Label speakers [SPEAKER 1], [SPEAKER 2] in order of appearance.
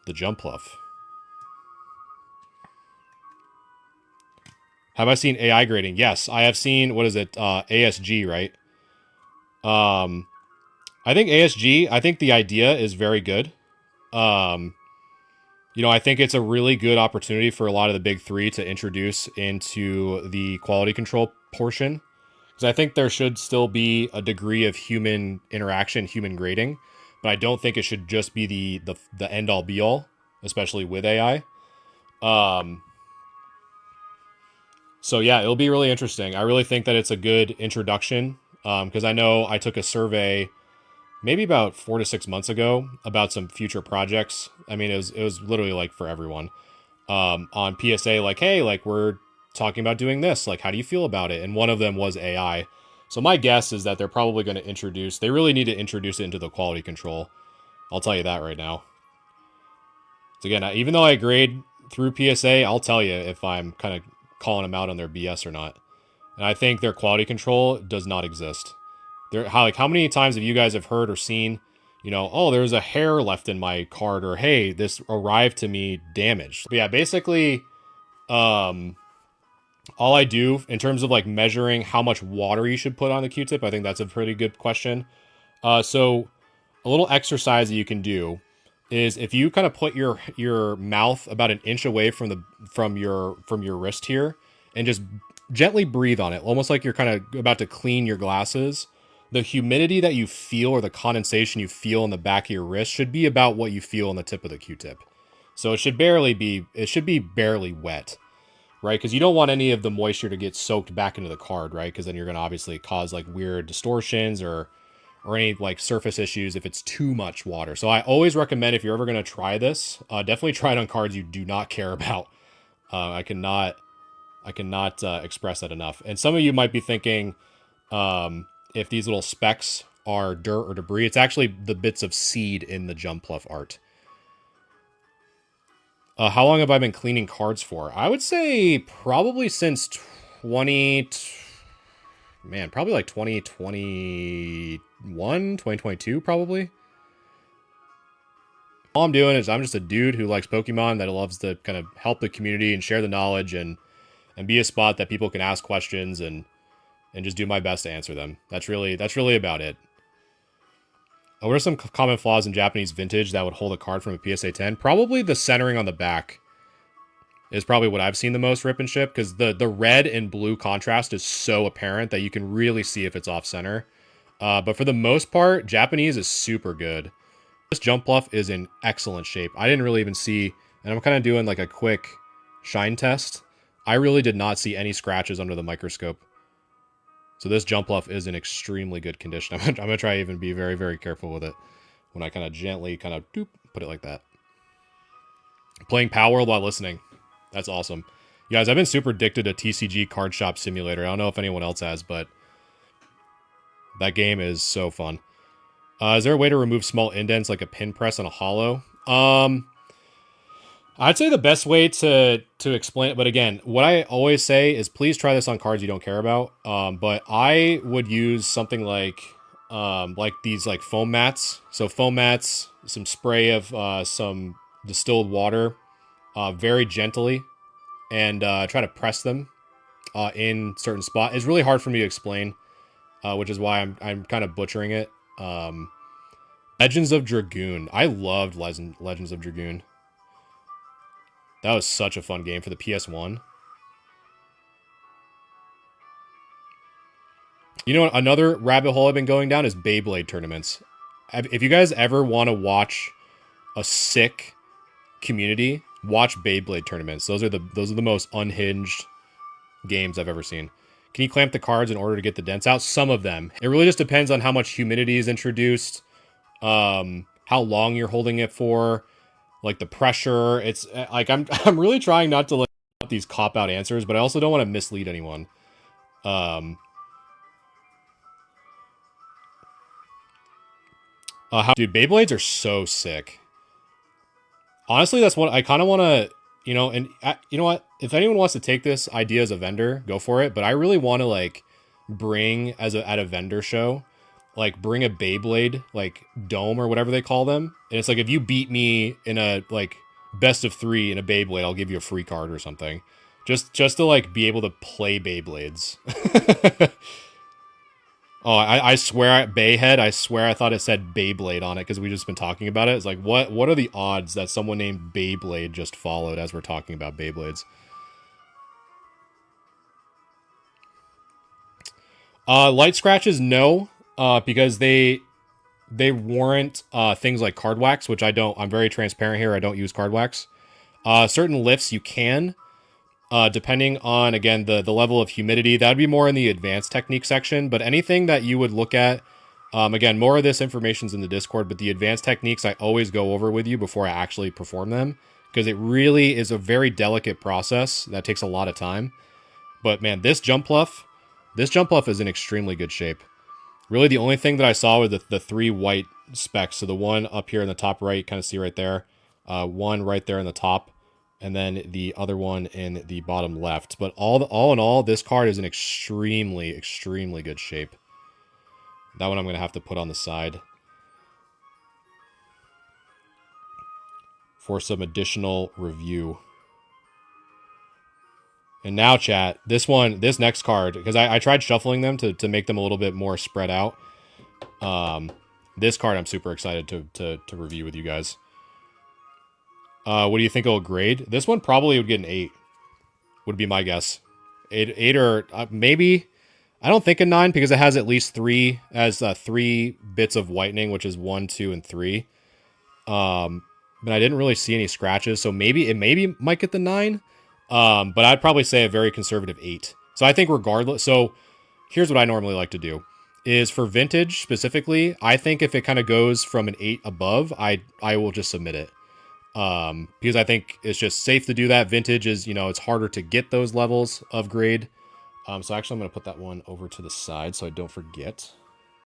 [SPEAKER 1] the Jumpluff. Have I seen AI grading? Yes, I have seen, what is it, ASG, right? I think ASG, I think the idea is very good. You know, I think it's a really good opportunity for a lot of the big three to introduce into the quality control portion. Because I think there should still be a degree of human interaction, human grading, but I don't think it should just be the end all be all, especially with AI. So yeah, it'll be really interesting. I really think that it's a good introduction because I know I took a survey maybe about 4 to 6 months ago about some future projects. I mean, it was literally like for everyone on PSA, like, hey, like we're talking about doing this. Like, how do you feel about it? And one of them was AI. So my guess is that they're probably going to introduce. They really need to introduce it into the quality control. I'll tell you that right now. So again, even though I grade through PSA, I'll tell you if I'm kind of calling them out on their BS or not. And I think their quality control does not exist. How many times have you guys have heard or seen, you know, oh, there's a hair left in my card, or hey, this arrived to me damaged. But yeah, basically, all I do in terms of like measuring how much water you should put on the Q-tip, I think that's a pretty good question. So a little exercise that you can do is if you kind of put your mouth about an inch away from your wrist here and just gently breathe on it, almost like you're kind of about to clean your glasses. The humidity that you feel or the condensation you feel in the back of your wrist should be about what you feel on the tip of the Q-tip. So it should be barely wet, right? Because you don't want any of the moisture to get soaked back into the card, right? Because then you're going to obviously cause like weird distortions or any like surface issues if it's too much water. So I always recommend if you're ever going to try this, definitely try it on cards you do not care about. I cannot express that enough. And some of you might be thinking, if these little specks are dirt or debris, it's actually the bits of seed in the Jumpluff art. How long have I been cleaning cards for? I would say probably since probably like 2022, probably. All I'm doing is I'm just a dude who likes Pokemon that loves to kind of help the community and share the knowledge and be a spot that people can ask questions and just do my best to answer them. That's really about it. What are some common flaws in Japanese vintage that would hold a card from a PSA 10? Probably the centering on the back is probably what I've seen the most rip and ship, because the red and blue contrast is so apparent that you can really see if it's off center. But for the most part, Japanese is super good. This Jumpluff is in excellent shape. I didn't really even see, and I'm kind of doing like a quick shine test. I really did not see any scratches under the microscope. So this Jumpluff is in extremely good condition. I'm going to try to even be very, very careful with it when I kind of gently kind of put it like that. Playing Power World while listening. That's awesome. You guys, I've been super addicted to TCG Card Shop Simulator. I don't know if anyone else has, but that game is so fun. Is there a way to remove small indents like a pin press on a Holo? I'd say the best way to explain it, but again, what I always say is please try this on cards you don't care about. But I would use something like these like foam mats. So foam mats, some spray of some distilled water, very gently, and try to press them in certain spot. It's really hard for me to explain, which is why I'm kind of butchering it. Legends of Dragoon. I loved Legends of Dragoon. That was such a fun game for the PS1. You know what? Another rabbit hole I've been going down is Beyblade tournaments. If you guys ever want to watch a sick community, watch Beyblade tournaments. Those are the most unhinged games I've ever seen. Can you clamp the cards in order to get the dents out? Some of them. It really just depends on how much humidity is introduced, how long you're holding it for, like the pressure. It's like I'm really trying not to like these cop out answers, but I also don't want to mislead anyone. Dude, Beyblades are so sick. Honestly, that's what I kind of want to, you know, and you know what? If anyone wants to take this idea as a vendor, go for it. But I really want to like bring at a vendor show, like bring a Beyblade like dome or whatever they call them, and it's like if you beat me in a like best of 3 in a Beyblade, I'll give you a free card or something. Just to like be able to play Beyblades. Oh, I swear, Bayhead, I swear I thought it said Beyblade on it because we just been talking about it. It's like, what are the odds that someone named Beyblade just followed as we're talking about Beyblades? Light scratches, no, because they warrant things like card wax, which I don't. I'm very transparent here. I don't use card wax. Certain lifts you can, depending on, again, the level of humidity. That would be more in the advanced technique section, but anything that you would look at, again, more of this information's in the Discord, but the advanced techniques I always go over with you before I actually perform them, because it really is a very delicate process that takes a lot of time. But man, this Jumpluff is in extremely good shape. Really, the only thing that I saw were the 3 white specks. So the one up here in the top right, kind of see right there, one right there in the top, and then the other one in the bottom left. But all in all, this card is in extremely, extremely good shape. That one I'm going to have to put on the side for some additional review. And now, chat, this next card, because I tried shuffling them to make them a little bit more spread out. This card I'm super excited to review with you guys. What do you think it'll grade? This one probably would get an 8. Would be my guess. 8 or maybe. I don't think a 9 because it has at least 3 bits of whitening, which is 1, 2, and 3. But I didn't really see any scratches, so maybe might get the 9. But I'd probably say a very conservative 8. So I think regardless. So here's what I normally like to do. Is for vintage specifically, I think if it kind of goes from an 8 above, I will just submit it. Because I think it's just safe to do that. Vintage is, it's harder to get those levels of grade. So actually I'm going to put that one over to the side so I don't forget.